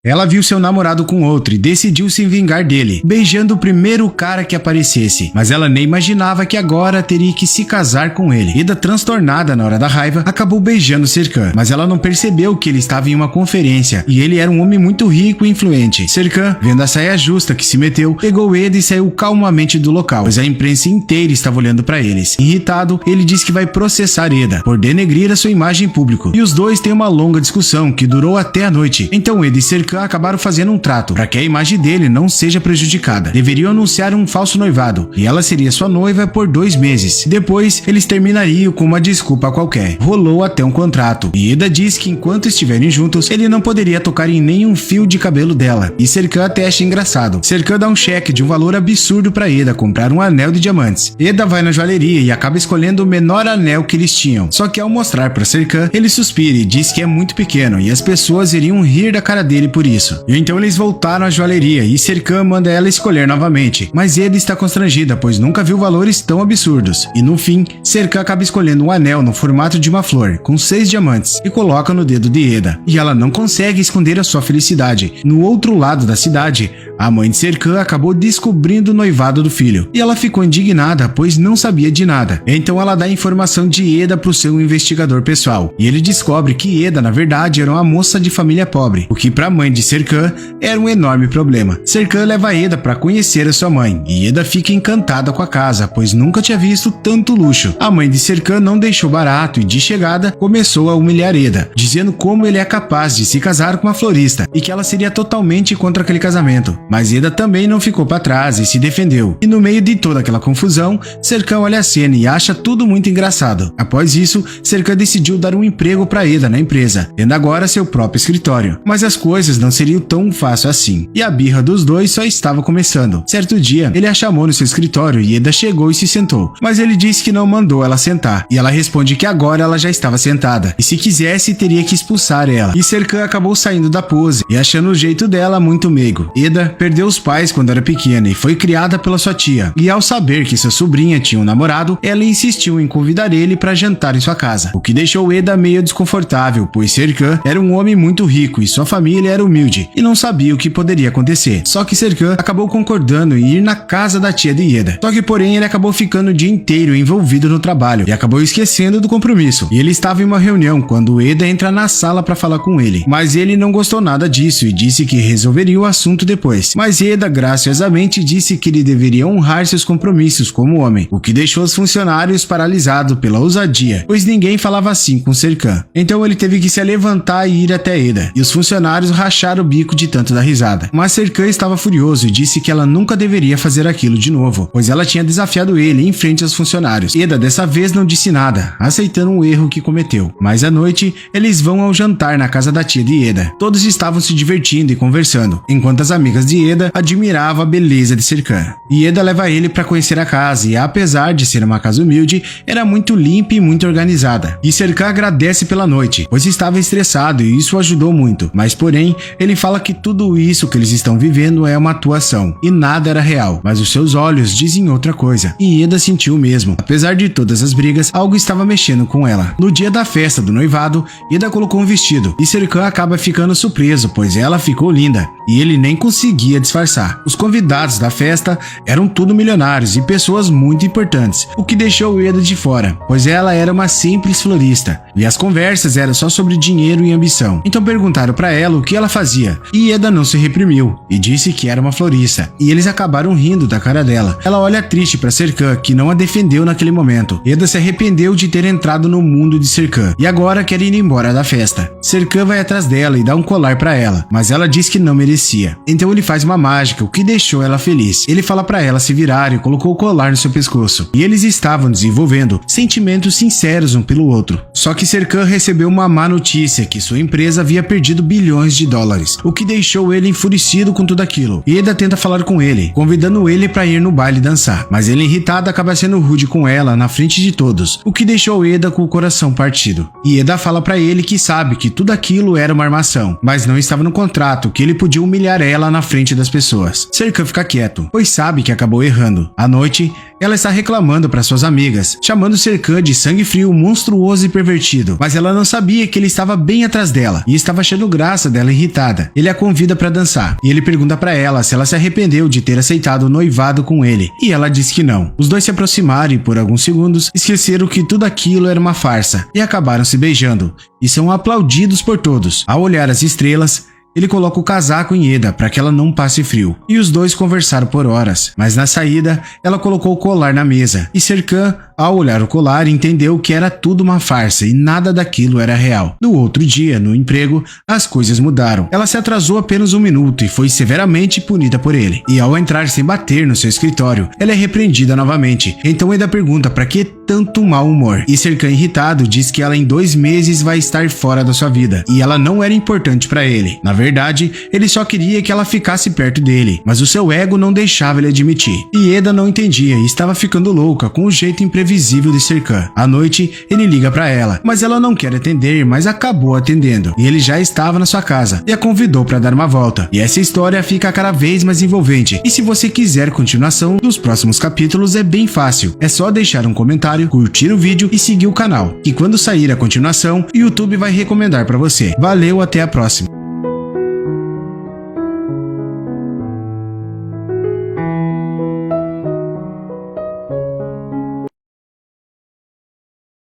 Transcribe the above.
Ela viu seu namorado com outro e decidiu se vingar dele, beijando o primeiro cara que aparecesse, mas ela nem imaginava que agora teria que se casar com ele. Eda, transtornada na hora da raiva, acabou beijando Serkan, mas ela não percebeu que ele estava em uma conferência e ele era um homem muito rico e influente. Serkan, vendo a saia justa que se meteu, pegou Eda e saiu calmamente do local, pois a imprensa inteira estava olhando para eles. Irritado, ele disse que vai processar Eda por denegrir a sua imagem em público, e os dois têm uma longa discussão que durou até a noite. Então Eda e Serkan acabaram fazendo um trato para que a imagem dele não seja prejudicada. Deveriam anunciar um falso noivado e ela seria sua noiva por 2 meses. Depois, eles terminariam com uma desculpa qualquer. Rolou até um contrato e Eda diz que enquanto estiverem juntos, ele não poderia tocar em nenhum fio de cabelo dela, e Serkan até acha engraçado. Serkan dá um cheque de um valor absurdo para Eda comprar um anel de diamantes. Eda vai na joalheria e acaba escolhendo o menor anel que eles tinham, só que ao mostrar para Serkan, ele suspira e diz que é muito pequeno e as pessoas iriam rir da cara dele por isso. E então eles voltaram à joalheria e Serkan manda ela escolher novamente, mas Eda está constrangida, pois nunca viu valores tão absurdos. E no fim, Serkan acaba escolhendo um anel no formato de uma flor, com 6 diamantes, e coloca no dedo de Eda. E ela não consegue esconder a sua felicidade. No outro lado da cidade, a mãe de Serkan acabou descobrindo o noivado do filho, e ela ficou indignada, pois não sabia de nada. Então ela dá a informação de Eda para o seu investigador pessoal, e ele descobre que Eda na verdade era uma moça de família pobre, o que para a mãe de Serkan era um enorme problema. Serkan leva Eda para conhecer a sua mãe, e Eda fica encantada com a casa, pois nunca tinha visto tanto luxo. A mãe de Serkan não deixou barato e de chegada começou a humilhar Eda, dizendo como ele é capaz de se casar com uma florista e que ela seria totalmente contra aquele casamento. Mas Eda também não ficou para trás e se defendeu. E no meio de toda aquela confusão, Serkan olha a cena e acha tudo muito engraçado. Após isso, Serkan decidiu dar um emprego para Eda na empresa, tendo agora seu próprio escritório. Mas as coisas não seriam tão fácil assim, e a birra dos dois só estava começando. Certo dia, ele a chamou no seu escritório e Eda chegou e se sentou, mas ele disse que não mandou ela sentar, e ela responde que agora ela já estava sentada, e se quisesse teria que expulsar ela. E Serkan acabou saindo da pose e achando o jeito dela muito meigo. Eda perdeu os pais quando era pequena e foi criada pela sua tia, e ao saber que sua sobrinha tinha um namorado, ela insistiu em convidar ele para jantar em sua casa, o que deixou Eda meio desconfortável, pois Serkan era um homem muito rico e sua família era humilde, e não sabia o que poderia acontecer. Só que Serkan acabou concordando em ir na casa da tia de Eda. Só que porém ele acabou ficando o dia inteiro envolvido no trabalho e acabou esquecendo do compromisso. E ele estava em uma reunião quando Eda entra na sala para falar com ele, mas ele não gostou nada disso e disse que resolveria o assunto depois. Mas Eda graciosamente disse que ele deveria honrar seus compromissos como homem, o que deixou os funcionários paralisados pela ousadia, pois ninguém falava assim com Serkan. Então ele teve que se levantar e ir até Eda, e os funcionários racharam o bico de tanto dar risada. Mas Serkan estava furioso e disse que ela nunca deveria fazer aquilo de novo, pois ela tinha desafiado ele em frente aos funcionários. Eda dessa vez não disse nada, aceitando o erro que cometeu. Mas à noite, eles vão ao jantar na casa da tia de Eda. Todos estavam se divertindo e conversando, enquanto as amigas de Eda admiravam a beleza de Serkan. E Eda leva ele para conhecer a casa, e apesar de ser uma casa humilde, era muito limpa e muito organizada. E Serkan agradece pela noite, pois estava estressado e isso ajudou muito. Mas porém, ele fala que tudo isso que eles estão vivendo é uma atuação, e nada era real, mas os seus olhos dizem outra coisa. E Eda sentiu o mesmo. Apesar de todas as brigas, algo estava mexendo com ela. No dia da festa do noivado, Eda colocou um vestido, e Serkan acaba ficando surpreso, pois ela ficou linda, e ele nem conseguia disfarçar. Os convidados da festa eram tudo milionários e pessoas muito importantes, o que deixou Eda de fora, pois ela era uma simples florista, e as conversas eram só sobre dinheiro e ambição. Então perguntaram para ela o que ela fazia, e Eda não se reprimiu, e disse que era uma florista, e eles acabaram rindo da cara dela. Ela olha triste para Serkan, que não a defendeu naquele momento. Eda se arrependeu de ter entrado no mundo de Serkan, e agora quer ir embora da festa. Serkan vai atrás dela e dá um colar para ela, mas ela diz que não merecia. Então ele faz uma mágica, o que deixou ela feliz. Ele fala para ela se virar e colocou o colar no seu pescoço, e eles estavam desenvolvendo sentimentos sinceros um pelo outro. Só que Serkan recebeu uma má notícia, que sua empresa havia perdido bilhões de dólares, o que deixou ele enfurecido com tudo aquilo. E Eda tenta falar com ele, convidando ele para ir no baile dançar, mas ele irritado acaba sendo rude com ela na frente de todos, o que deixou Eda com o coração partido. E Eda fala para ele que sabe que tudo aquilo era uma armação, mas não estava no contrato, que ele podia humilhar ela na frente das pessoas. Serkan fica quieto, pois sabe que acabou errando. À noite, ela está reclamando para suas amigas, chamando Serkan de sangue frio, monstruoso e pervertido, mas ela não sabia que ele estava bem atrás dela e estava achando graça dela irritada. Ele a convida para dançar e ele pergunta para ela se ela se arrependeu de ter aceitado o noivado com ele, e ela diz que não. Os dois se aproximaram e por alguns segundos esqueceram que tudo aquilo era uma farsa e acabaram se beijando e são aplaudidos por todos. Ao olhar as estrelas, ele coloca o casaco em Eda para que ela não passe frio, e os dois conversaram por horas, mas na saída, ela colocou o colar na mesa, e Serkan, ao olhar o colar, entendeu que era tudo uma farsa e nada daquilo era real. No outro dia, no emprego, as coisas mudaram. Ela se atrasou apenas 1 minuto e foi severamente punida por ele, e ao entrar sem bater no seu escritório, ela é repreendida novamente. Então Eda pergunta para que tanto mau humor, e Serkan, irritado, diz que ela em 2 meses vai estar fora da sua vida, e ela não era importante para ele. Na verdade, ele só queria que ela ficasse perto dele, mas o seu ego não deixava ele admitir. E Eda não entendia e estava ficando louca com o jeito imprevisível de Serkan. À noite, ele liga para ela, mas ela não quer atender, mas acabou atendendo. E ele já estava na sua casa e a convidou para dar uma volta. E essa história fica cada vez mais envolvente. E se você quiser continuação dos próximos capítulos, é bem fácil. É só deixar um comentário, curtir o vídeo e seguir o canal. E quando sair a continuação, o YouTube vai recomendar para você. Valeu, até a próxima.